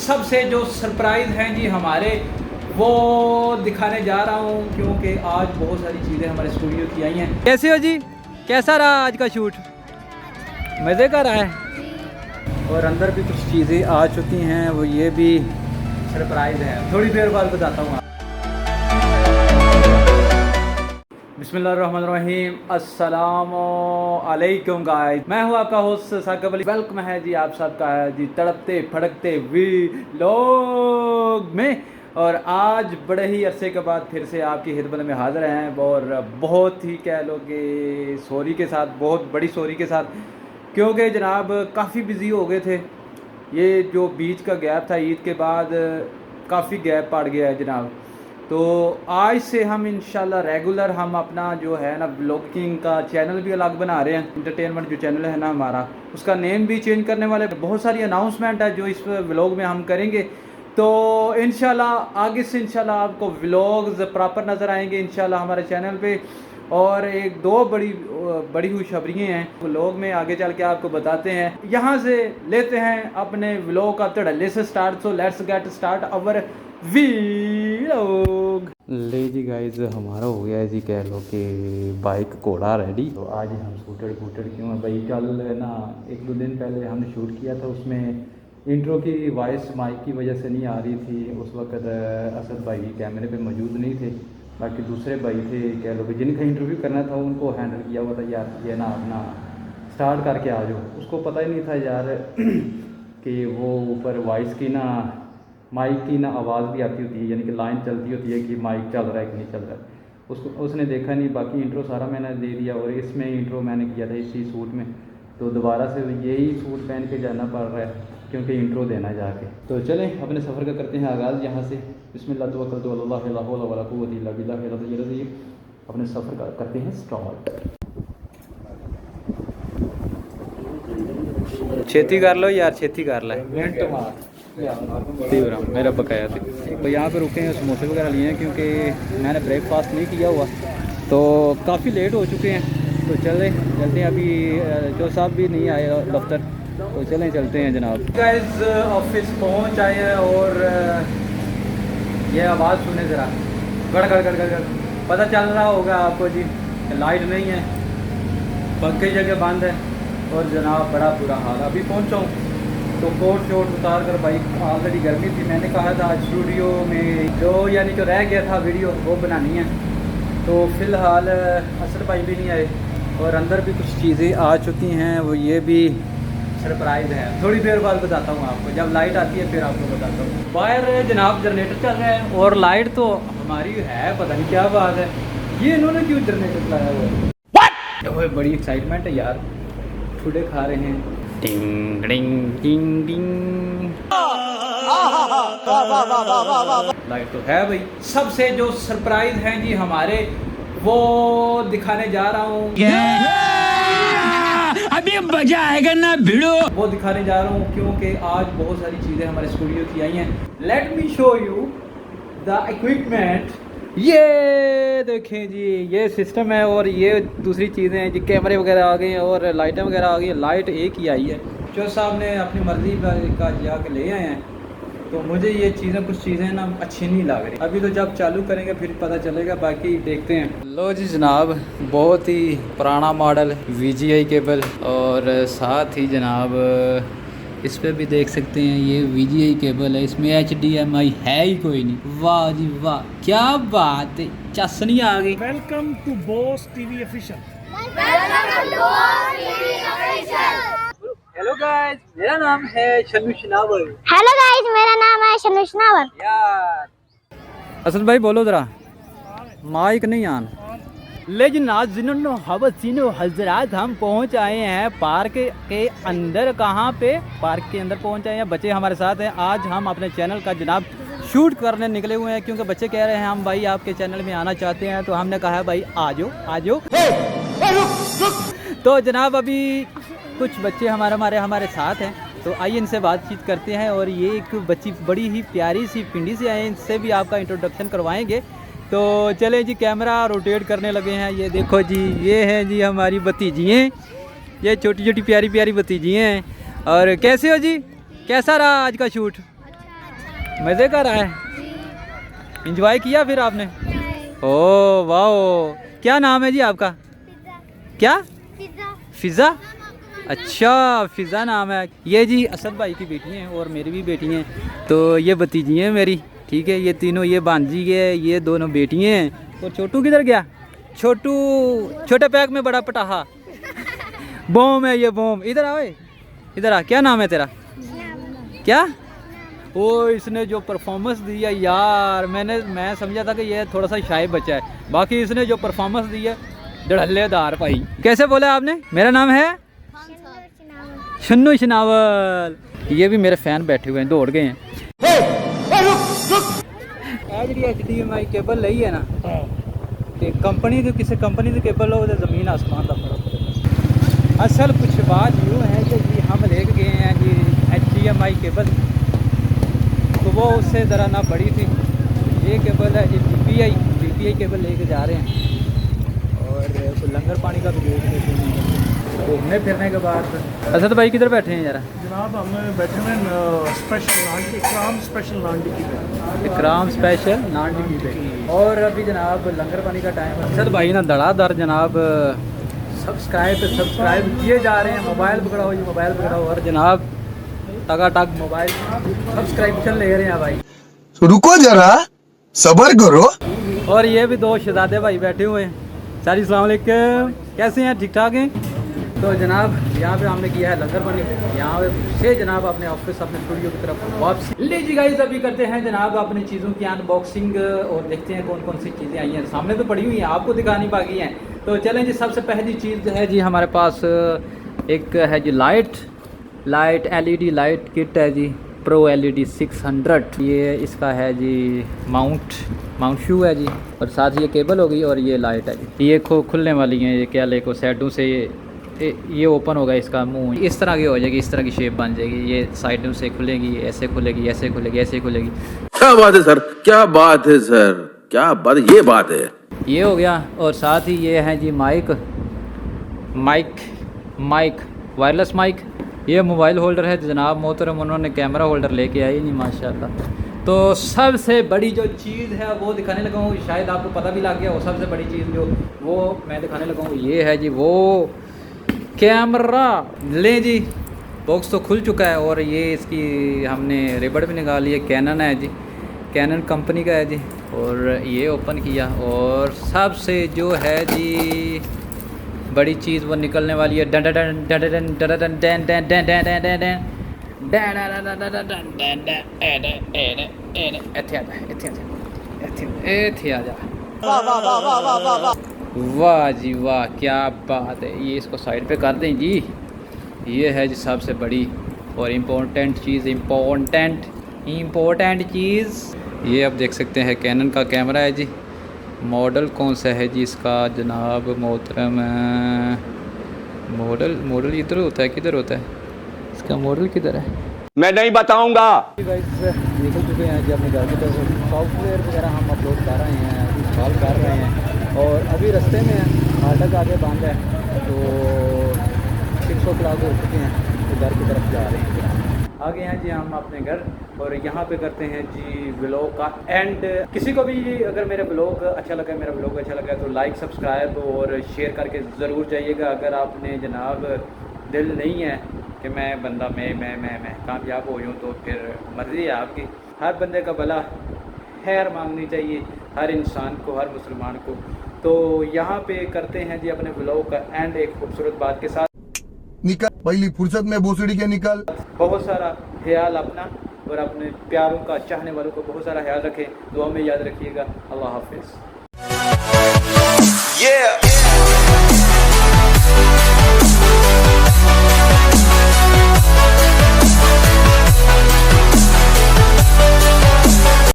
सबसे जो सरप्राइज़ हैं जी हमारे, वो दिखाने जा रहा हूँ क्योंकि आज बहुत सारी चीज़ें हमारे स्टूडियो की आई हैं। कैसे हो जी, कैसा रहा आज का शूट? मज़े का रहा है। और अंदर भी कुछ चीज़ें आ चुकी हैं, वो ये भी सरप्राइज़ है, थोड़ी देर बाद बताता हूँ। बिस्मिल्लाहिर्रहमानिर्रहीम, अस्सलामु अलैकुम गाइस, मैं हूँ आपका होस्ट साकिब अली। वेलकम है जी आप सबका है जी तड़पते फड़कते व्लॉग में। और आज बड़े ही अरसे के बाद फिर से आपकी खिदमत में हाज़िर हैं, और बहुत ही कह लो कि सॉरी के साथ, बहुत बड़ी सॉरी के साथ, क्योंकि जनाब काफ़ी बिज़ी हो गए थे। ये जो बीच का गैप था ईद के बाद, काफ़ी गैप पड़ गया है जनाब। तो आज से हम इंशाल्लाह रेगुलर हम अपना जो है ना ब्लॉगिंग का चैनल भी अलग बना रहे हैं। इंटरटेनमेंट जो चैनल है ना हमारा, उसका नेम भी चेंज करने वाले, बहुत सारी अनाउंसमेंट है जो इस व्लॉग में हम करेंगे। तो इंशाल्लाह आगे से इंशाल्लाह आपको व्लॉग्स प्रॉपर नज़र आएंगे इंशाल्लाह हमारे चैनल पे। और एक दो बड़ी खुशखबरियाँ हैं व्लॉग में, आगे चल के आपको बताते हैं। यहाँ से लेते हैं अपने व्लॉग का धड़ल्ले से start. So let's get start our vlog. ले जी गाइस, हमारा हो गया है जी कह लो कि बाइक घोड़ा रेडी। तो आज हम स्कूटर क्यों है भाई, कल ना एक दो दिन पहले हमने शूट किया था, उसमें इंट्रो की वॉइस माइक की वजह से नहीं आ रही थी। उस वक्त असद भाई कैमरे पे मौजूद नहीं थे, बाकी दूसरे भाई थे कह लो कि जिनका इंटरव्यू करना था उनको हैंडल किया हुआ था। यार ये ना अपना स्टार्ट करके आ जाओ, उसको पता ही नहीं था यार कि वो ऊपर वॉइस की ना माइक की ना आवाज़ भी आती होती है, यानी कि लाइन चलती होती है कि माइक चल रहा है कि नहीं चल रहा है। उसने देखा नहीं। बाकी इंट्रो सारा मैंने दे दिया, और इसमें इंट्रो मैंने किया था इसी सूट में। तो दोबारा से यही सूट पहन के जाना पड़ रहा है क्योंकि इंट्रो देना जाके। तो चलें अपने सफ़र का करते हैं आगाज़ यहाँ से। बिस्मिल्लाह तवक्कलतु अल्लाह ला हौला वला कुव्वता इल्ला बिल्लाह। अपने सफ़र का करते हैं स्टार्ट। छेती कर लो यार, छेती कर ले, मेरा बकाया थी। तो यहाँ पे रुके हैं, समोसे वगैरह लिए हैं क्योंकि मैंने ब्रेकफास्ट नहीं किया हुआ, तो काफ़ी लेट हो चुके हैं। तो चलते हैं, अभी जो साहब भी नहीं आए दफ्तर, तो चलते हैं जनाब। गाइस ऑफिस पहुँच आए हैं, और ये आवाज़ सुने ज़रा, गड़ पता चल रहा होगा आपको जी, लाइट नहीं है, पंखे जगह बंद है, और जनाब बड़ा बुरा हाल। अभी पहुँचा हूँ तो कोट शोट उतार कर, बाइक ऑलरेडी गर्मी थी। मैंने कहा था आज स्टूडियो में जो यानी जो रह गया था वीडियो वो बनानी है। तो फ़िलहाल असद भाई भी नहीं आए, और अंदर भी कुछ चीज़ें आ चुकी हैं, वो ये भी सरप्राइज़ है, थोड़ी देर बाद बताता हूँ आपको। जब लाइट आती है फिर आपको बताता हूँ। बाहर जनाब जनरेटर चल रहा है, और लाइट तो हमारी है, पता नहीं क्या बात है, ये इन्होंने क्यों जनरेटर चलाया हुआ है। बड़ी एक्साइटमेंट है यार, ठुडे खा रहे हैं। टिंग डिंग टिंग डिंग। लाइट तो है भाई। सबसे जो सरप्राइज हैं जी हमारे, वो दिखाने जा रहा हूँ। अभी मजा आएगा ना भिड़ो। वो दिखाने जा रहा हूँ क्योंकि आज बहुत सारी चीज़ें हमारे स्टूडियो की आई हैं। Let me show you the equipment. ये देखें जी, ये सिस्टम है, और ये दूसरी चीज़ें हैं जी, कैमरे वगैरह आ गए हैं, और लाइटें वगैरह आ गई हैं। लाइट एक ही आई है, जो साहब ने अपनी मर्ज़ी का जाके ले आए हैं। तो मुझे ये चीज़ें, कुछ चीज़ें ना अच्छी नहीं लग रही। अभी तो जब चालू करेंगे फिर पता चलेगा, बाकी देखते हैं। लो जी जनाब, बहुत ही पुराना मॉडल VGI केबल, और साथ ही जनाब इस पर भी देख सकते हैं ये VGI केबल है, इसमें HDMI है ही कोई नहीं। वाह जी वाह, क्या बात है, चसनी आ गई। Welcome to Boss TV official. Hello guys, मेरा नाम है शनु शनावर। हेलो गाइस, मेरा नाम है शनु शनावर। यार असल भाई बोलो जरा, माइक नहीं आन। लेकिन नाज़रीनो हवसीनो हजरात, हम पहुंच आए हैं पार्क के अंदर। कहाँ पे? पार्क के अंदर पहुंच आए हैं। बच्चे हमारे साथ हैं। आज हम अपने चैनल का जनाब शूट करने निकले हुए हैं, क्योंकि बच्चे कह रहे हैं हम भाई आपके चैनल में आना चाहते हैं। तो हमने कहा भाई आ जाओ। तो जनाब अभी कुछ बच्चे हमारे साथ हैं, तो आइए इनसे बातचीत करते हैं। और ये एक बच्ची बड़ी ही प्यारी सी पिंडी से आए, इनसे भी आपका इंट्रोडक्शन करवाएंगे। तो चलें जी, कैमरा रोटेट करने लगे हैं। ये देखो जी, ये हैं जी हमारी भतीजियाँ, ये छोटी छोटी प्यारी प्यारी भतीजियाँ हैं। और कैसे हो जी, कैसा रहा आज का शूट? मज़े कर रहा है, इंजॉय किया फिर आपने? ओ वाह, क्या नाम है जी आपका? क्या? फिज़ा। अच्छा, फिज़ा नाम है। ये जी असद भाई की बेटी हैं और मेरी भी बेटी हैं, तो ये भतीजी हैं मेरी, ठीक है। ये तीनों, ये भांजी है, ये दोनों बेटियाँ हैं। और छोटू किधर गया? छोटू छोटे पैक में बड़ा पटाखा बॉम है ये, बॉम। इधर आओ, इधर आ। क्या नाम है तेरा? क्या? ओ, इसने जो परफॉर्मेंस दिया यार, मैं समझा था कि ये थोड़ा सा शाय बच्चा है, बाकी इसने जो परफॉर्मेंस दी है डढ़ल्लेदार भाई। कैसे बोला आपने? मेरा नाम है शन्नू शनावल। ये भी मेरे फैन बैठे हुए हैं, दौड़ गए हैं। जी HDMI केबल ली है ना, ते कंपनी तो किसी कंपनी से केबल लो तो ज़मीन आसमान का फर्क पड़ेगा। असल कुछ बात यूँ है कि जी हम लेके गए हैं जी HDMI केबल, तो वो उससे ज़रा ना बड़ी थी। ये केबल है जी DPI केबल लेके जा रहे हैं। और लंगर पानी का भी देख लेते हैं घूमने फिरने के बाद। अच्छा तो भाई किधर बैठे हैं यार? जनाब हम बैठे हुए स्पेशल नान इकराम स्पेशल नान टिक्की पे। इकराम स्पेशल नान टिक्की पे। और अभी जनाब लंगर पानी का टाइम है। अच्छा भाई ना धड़ाधड़ जनाब सब्सक्राइब किए जा रहे हैं। मोबाइल पकड़ाओ जी, मोबाइल पकड़ाओ। और जनाब टकाटक मोबाइल सब्सक्रिप्शन ले रहे हैं भाई। रुको जरा, सब्र करो। और ये भी दो शहजादे भाई बैठे हुए हैं। सारी अस्सलाम वालेकुम, कैसे हैं? ठीक ठाक हैं? तो जनाब यहाँ पे हमने किया है लंगर पानी। यहाँ से जनाब अपने ऑफिस, अपने स्टूडियो की तरफ वापसी। लीजिए गाइस, अभी करते हैं जनाब अपनी चीज़ों की अनबॉक्सिंग और देखते हैं कौन कौन सी चीज़ें आई हैं। सामने तो पड़ी हुई हैं, आपको दिखानी बाकी हैं। तो चलें जी, सबसे पहली चीज़ है जी हमारे पास एक है जी लाइट LED लाइट किट है जी, प्रो LED 600। ये इसका है जी माउंट शू है जी, और साथ ये केबल होगी और ये लाइट है जी। ये खुलने वाली हैं, ये क्या लेको साइडों से ये ओपन होगा, इसका मुंह इस तरह की हो जाएगी, इस तरह की शेप बन जाएगी। ये साइडों से खुलेगी, ऐसे खुलेगी, ऐसे खुलेगी, ऐसे खुलेगी। क्या बात है सर, क्या बात है सर, क्या बात, ये बात है। ये हो गया। और साथ ही ये है जी माइक वायरलेस माइक। ये मोबाइल होल्डर है जनाब मोहतरम, उन्होंने कैमरा होल्डर लेके आई नहीं माशाल्लाह। तो सबसे बड़ी जो चीज़ है वो दिखाने लगा हूँ, शायद आपको पता भी लग गया हो। सबसे बड़ी चीज़ जो वो मैं दिखाने लगा हूँ ये है जी वो कैमरा। ले जी, बॉक्स तो खुल चुका है और ये इसकी हमने रिबड़ भी निकाली है। कैनन है जी, कैनन कंपनी का है जी। और ये ओपन किया और सबसे जो है जी बड़ी चीज़ वो निकलने वाली है। Done done done done done done done done done done done done done वाह जी वाह, क्या बात है। ये इसको साइड पे कर दें जी। ये है जी सबसे बड़ी और इम्पोर्टेंट चीज़। ये आप देख सकते हैं कैनन का कैमरा है जी। मॉडल कौन सा है जी इसका जनाब मोहतरम? मॉडल इधर होता है, किधर होता है इसका मॉडल, किधर है? मैं नहीं बताऊंगा। निकल चुके हैं जी अपने घर की तरफ। सॉफ्टवेयर वगैरह हम अपलोड कर रहे हैं, इंस्टॉल कर रहे हैं और अभी रास्ते में हैं। फाटक आगे बंद है तो 600 क्लास हो चुके हैं, तो घर की तरफ जा रहे हैं। आगे हैं जी हम अपने घर और यहाँ पे करते हैं जी व्लॉग का एंड। किसी को भी अगर मेरा व्लॉग अच्छा लगा, तो लाइक सब्सक्राइब और शेयर करके ज़रूर जाइएगा। अगर आपने जनाब दिल नहीं है कि मैं कामयाब हो जाऊँ तो फिर मर्ज़ी है आपकी। हर बंदे का भला खैर मांगनी चाहिए, हर इंसान को, हर मुसलमान को। तो यहाँ पे करते हैं जी अपने व्लॉग का एंड एक खूबसूरत बात के साथ। निकल पहली फुर्सत में भोसड़ी के निकल। बहुत सारा ख्याल अपना और अपने प्यारों का, चाहने वालों को बहुत सारा ख्याल रखें। दुआ में याद रखिएगा। अल्लाह हाफिज़।